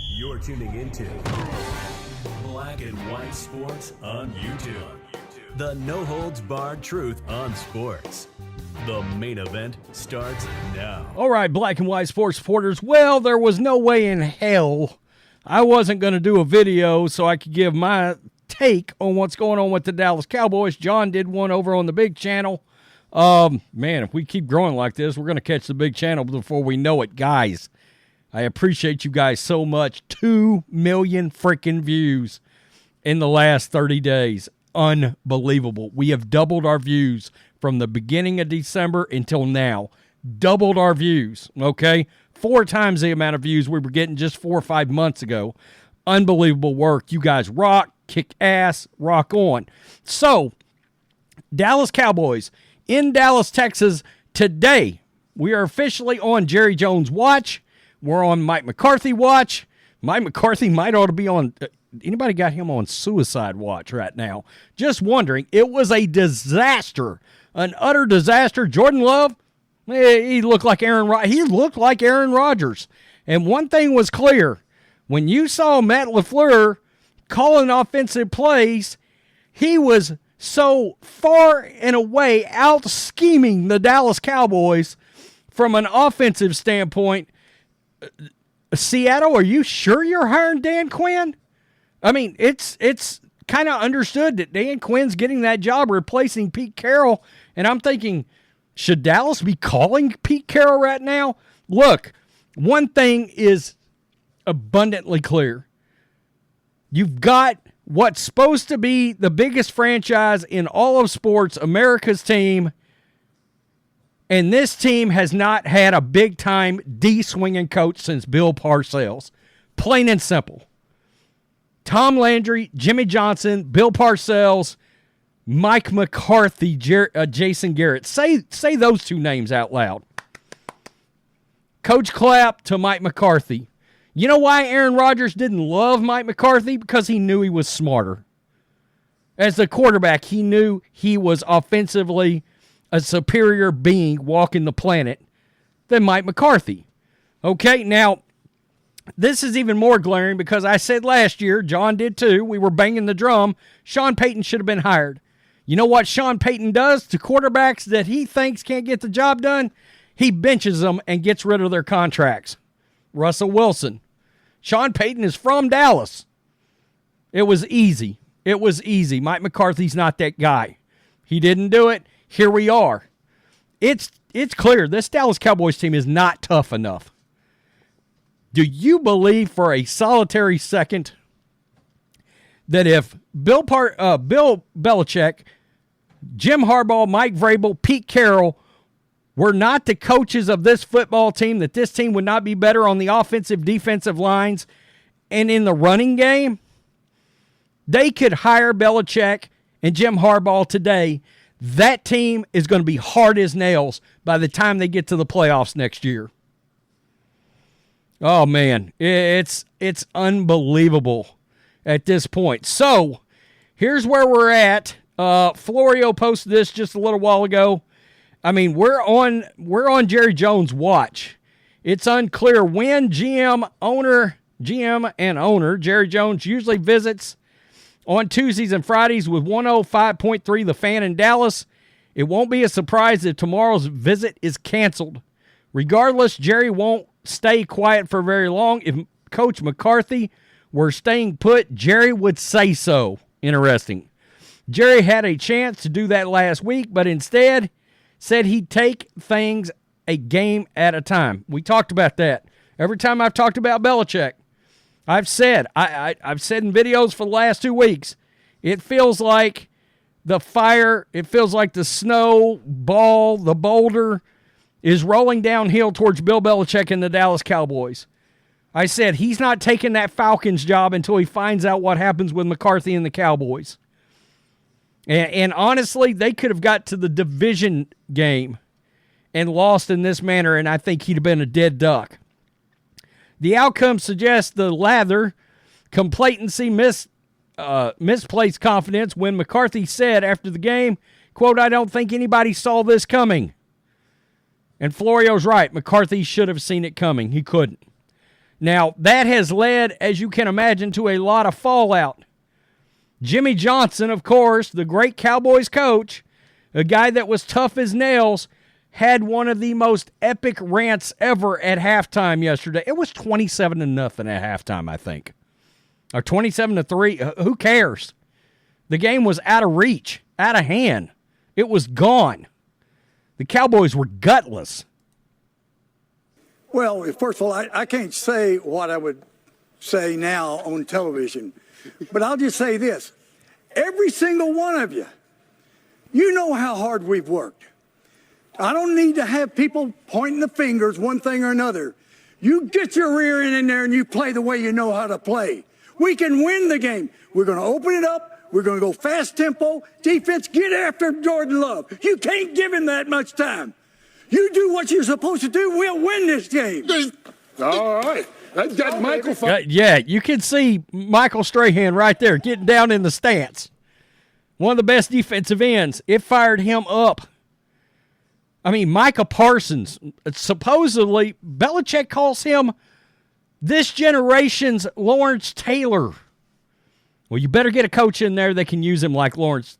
You're tuning into Black and White Sports on YouTube. The no-holds-barred truth on sports. The main event starts now. All right, Black and White Sports supporters. Well, there was no way in hell I wasn't going to do a video so I could give my take on what's going on with the Dallas Cowboys. John did one over on the big channel. Man, if we keep growing like this, we're going to catch the big channel before we know it. Guys, I appreciate you guys so much. 2 million freaking views in the last 30 days. Unbelievable. We have doubled our views from the beginning of December until now. Doubled our views, okay? 4 times the amount of views we were getting just 4 or 5 months ago. Unbelievable work. You guys rock, kick ass, rock on. So, Dallas Cowboys in Dallas, Texas today. We are officially on Jerry Jones' watch. We're on Mike McCarthy watch. Mike McCarthy might ought to be on... Anybody got him on suicide watch right now? Just wondering. It was a disaster. An utter disaster. Jordan Love, he looked like Aaron Rodgers. And one thing was clear. When you saw Matt LaFleur calling offensive plays, he was so far and away out scheming the Dallas Cowboys from an offensive standpoint. Seattle, are you sure you're hiring Dan Quinn? I mean, it's kind of understood that Dan Quinn's getting that job replacing Pete Carroll, and I'm thinking, should Dallas be calling Pete Carroll right now? Look, one thing is abundantly clear. You've got what's supposed to be the biggest franchise in all of sports, America's team, and this team has not had a big-time D-swinging coach since Bill Parcells. Plain and simple. Tom Landry, Jimmy Johnson, Bill Parcells, Mike McCarthy, Jason Garrett. Say those 2 names out loud. Coach Clapp to Mike McCarthy. You know why Aaron Rodgers didn't love Mike McCarthy? Because he knew he was smarter. As the quarterback, he knew he was offensively a superior being walking the planet than Mike McCarthy. Okay, now, this is even more glaring because I said last year, John did too, we were banging the drum, Sean Payton should have been hired. You know what Sean Payton does to quarterbacks that he thinks can't get the job done? He benches them and gets rid of their contracts. Russell Wilson. Sean Payton is from Dallas. It was easy. It was easy. Mike McCarthy's not that guy. He didn't do it. Here we are. It's clear this Dallas Cowboys team is not tough enough. Do you believe for a solitary second that if Bill Belichick, Jim Harbaugh, Mike Vrabel, Pete Carroll were not the coaches of this football team, that this team would not be better on the offensive, defensive lines and in the running game? They could hire Belichick and Jim Harbaugh today. That team is going to be hard as nails by the time they get to the playoffs next year. Oh, man, it's unbelievable at this point. So, here's where we're at. Florio posted this just a little while ago. I mean, we're on Jerry Jones' watch. It's unclear when GM and owner Jerry Jones usually visits on Tuesdays and Fridays with 105.3 The Fan in Dallas. It won't be a surprise if tomorrow's visit is canceled. Regardless, Jerry won't stay quiet for very long. If Coach McCarthy were staying put, Jerry would say so. Interesting. Jerry had a chance to do that last week, but instead said he'd take things a game at a time. We talked about that. Every time I've talked about Belichick, I've said in videos for the last 2 weeks, it feels like the fire, it feels like the snow ball, the boulder is rolling downhill towards Bill Belichick and the Dallas Cowboys. I said he's not taking that Falcons job until he finds out what happens with McCarthy and the Cowboys. And honestly, they could have got to the division game and lost in this manner, and I think he'd have been a dead duck. The outcome suggests the latter, complacency, misplaced confidence, when McCarthy said after the game, quote, "I don't think anybody saw this coming." And Florio's right. McCarthy should have seen it coming. He couldn't. Now, that has led, as you can imagine, to a lot of fallout. Jimmy Johnson, of course, the great Cowboys coach, a guy that was tough as nails, had one of the most epic rants ever at halftime yesterday. It was 27-0 at halftime, I think. Or 27-3. Who cares? The game was out of reach, out of hand. It was gone. The Cowboys were gutless. Well, first of all, I can't say what I would say now on television, but I'll just say this. Every single one of you, you know how hard we've worked. I don't need to have people pointing the fingers one thing or another. You get your rear end in there and you play the way you know how to play. We can win the game. We're going to open it up. We're going to go fast tempo. Defense, get after Jordan Love. You can't give him that much time. You do what you're supposed to do, we'll win this game. All right. That Michael. Yeah, you can see Michael Strahan right there getting down in the stance. One of the best defensive ends. It fired him up. I mean, Micah Parsons, supposedly, Belichick calls him this generation's Lawrence Taylor. Well, you better get a coach in there that can use him like Belichick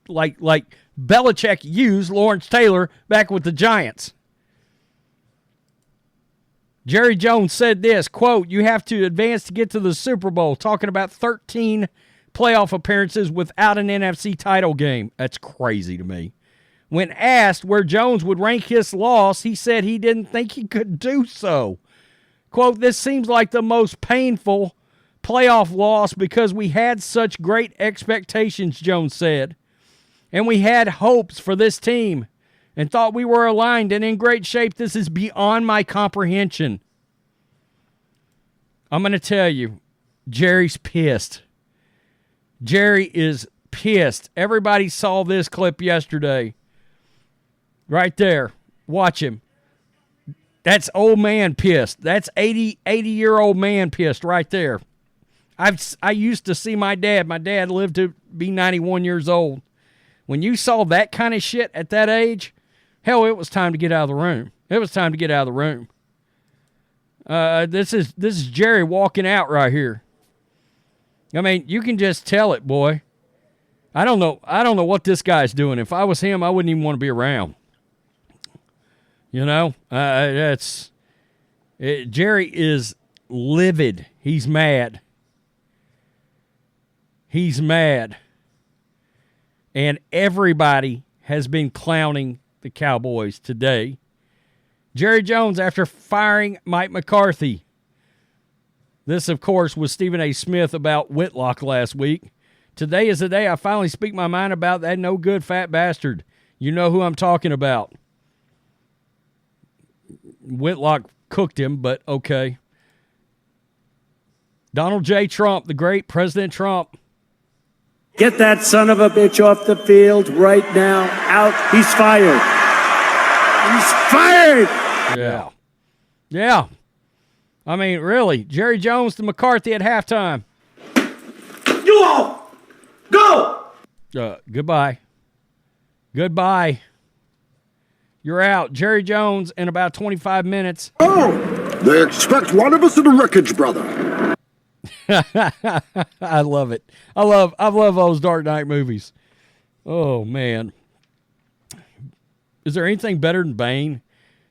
used Lawrence Taylor back with the Giants. Jerry Jones said this, quote, "You have to advance to get to the Super Bowl," talking about 13 playoff appearances without an NFC title game. That's crazy to me. When asked where Jones would rank his loss, he said he didn't think he could do so. Quote, "This seems like the most painful playoff loss because we had such great expectations," Jones said. "And we had hopes for this team and thought we were aligned and in great shape. This is beyond my comprehension." I'm going to tell you, Jerry's pissed. Jerry is pissed. Everybody saw this clip yesterday. Right there. Watch him. That's old man pissed. That's 80-year-old man pissed right there. I used to see my dad. My dad lived to be 91 years old. When you saw that kind of shit at that age, hell, it was time to get out of the room. It was time to get out of the room. This is Jerry walking out right here. I mean, you can just tell it, boy. I don't know what this guy's doing. If I was him, I wouldn't even want to be around. You know, Jerry is livid. He's mad. He's mad. And everybody has been clowning the Cowboys today. Jerry Jones, after firing Mike McCarthy. This, of course, was Stephen A. Smith about Whitlock last week. "Today is the day I finally speak my mind about that no good fat bastard. You know who I'm talking about." Whitlock cooked him, but okay. Donald J. Trump, the great President Trump. "Get that son of a bitch off the field right now. Out. He's fired. He's fired." Yeah. Yeah. I mean, really, Jerry Jones to McCarthy at halftime. "You all go." Goodbye. Goodbye. You're out. Jerry Jones in about 25 minutes. Oh, they expect one of us in the wreckage, brother. I love it. I love those Dark Knight movies. Oh, man. Is there anything better than Bane?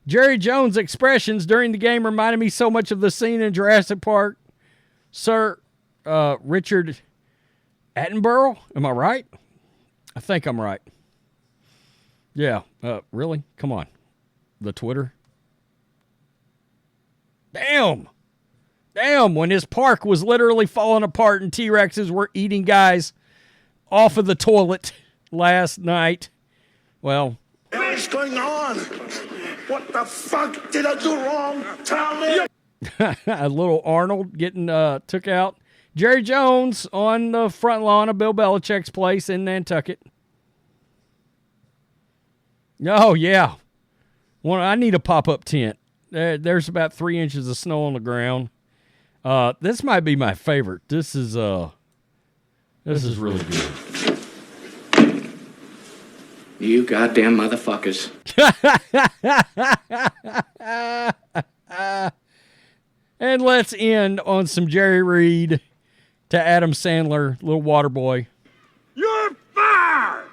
Jerry Jones' expressions during the game reminded me so much of the scene in Jurassic Park. Sir Richard Attenborough? Am I right? I think I'm right. Yeah. Really? Come on. The Twitter. Damn. When his park was literally falling apart and T-Rexes were eating guys off of the toilet last night. Well. What's going on? What the fuck did I do wrong? Tell me. A little Arnold getting took out. Jerry Jones on the front lawn of Bill Belichick's place in Nantucket. Oh, yeah. Well, I need a pop-up tent. There's about 3 inches of snow on the ground. This might be my favorite. This is really good. "You goddamn motherfuckers." And let's end on some Jerry Reed to Adam Sandler, little water boy. You're fired!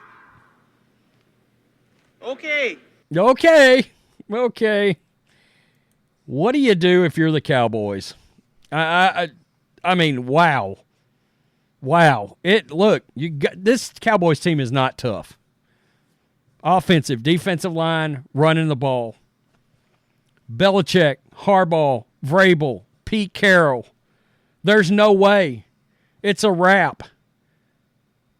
Okay. Okay. What do you do if you're the Cowboys? I mean, wow. This Cowboys team is not tough. Offensive, defensive line, running the ball. Belichick, Harbaugh, Vrabel, Pete Carroll. There's no way. It's a wrap.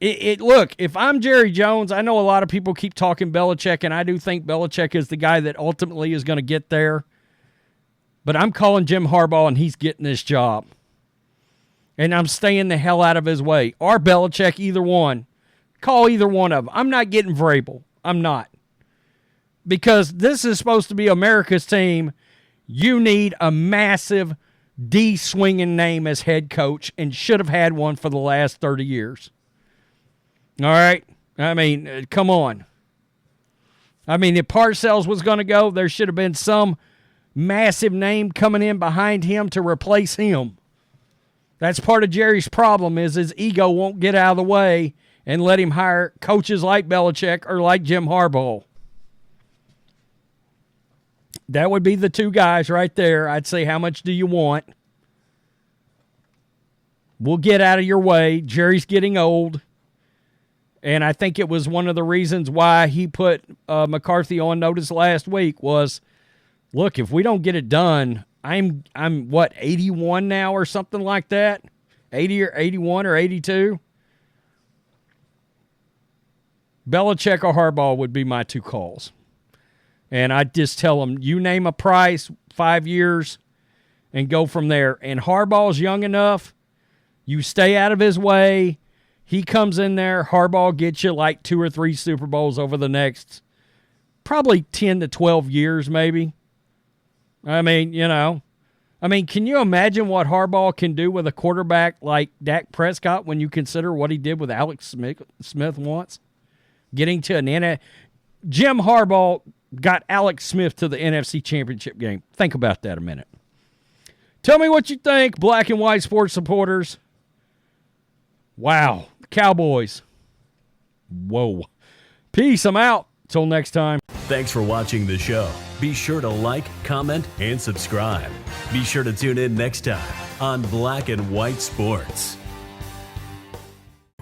Look, if I'm Jerry Jones, I know a lot of people keep talking Belichick, and I do think Belichick is the guy that ultimately is going to get there. But I'm calling Jim Harbaugh, and he's getting this job. And I'm staying the hell out of his way. Or Belichick, either one. Call either one of them. I'm not getting Vrabel. I'm not. Because this is supposed to be America's team. You need a massive D-swinging name as head coach and should have had one for the last 30 years. All right? I mean, come on. I mean, if Parcells was going to go, there should have been some massive name coming in behind him to replace him. That's part of Jerry's problem is his ego won't get out of the way and let him hire coaches like Belichick or like Jim Harbaugh. That would be the two guys right there. I'd say, how much do you want? We'll get out of your way. Jerry's getting old. And I think it was one of the reasons why he put McCarthy on notice last week was, look, if we don't get it done, I'm 81 now or something like that? 80 or 81 or 82? Belichick or Harbaugh would be my two calls. And I'd just tell them, you name a price, 5 years, and go from there. And Harbaugh's young enough. You stay out of his way. He comes in there. Harbaugh gets you like 2 or 3 Super Bowls over the next probably 10 to 12 years maybe. I mean, can you imagine what Harbaugh can do with a quarterback like Dak Prescott when you consider what he did with Alex Smith once? Getting to an Jim Harbaugh got Alex Smith to the NFC Championship game. Think about that a minute. Tell me what you think, black and white sports supporters. Wow. Cowboys. Whoa. Peace. I'm out. Till next time. Thanks for watching the show. Be sure to like, comment, and subscribe. Be sure to tune in next time on Black and White Sports.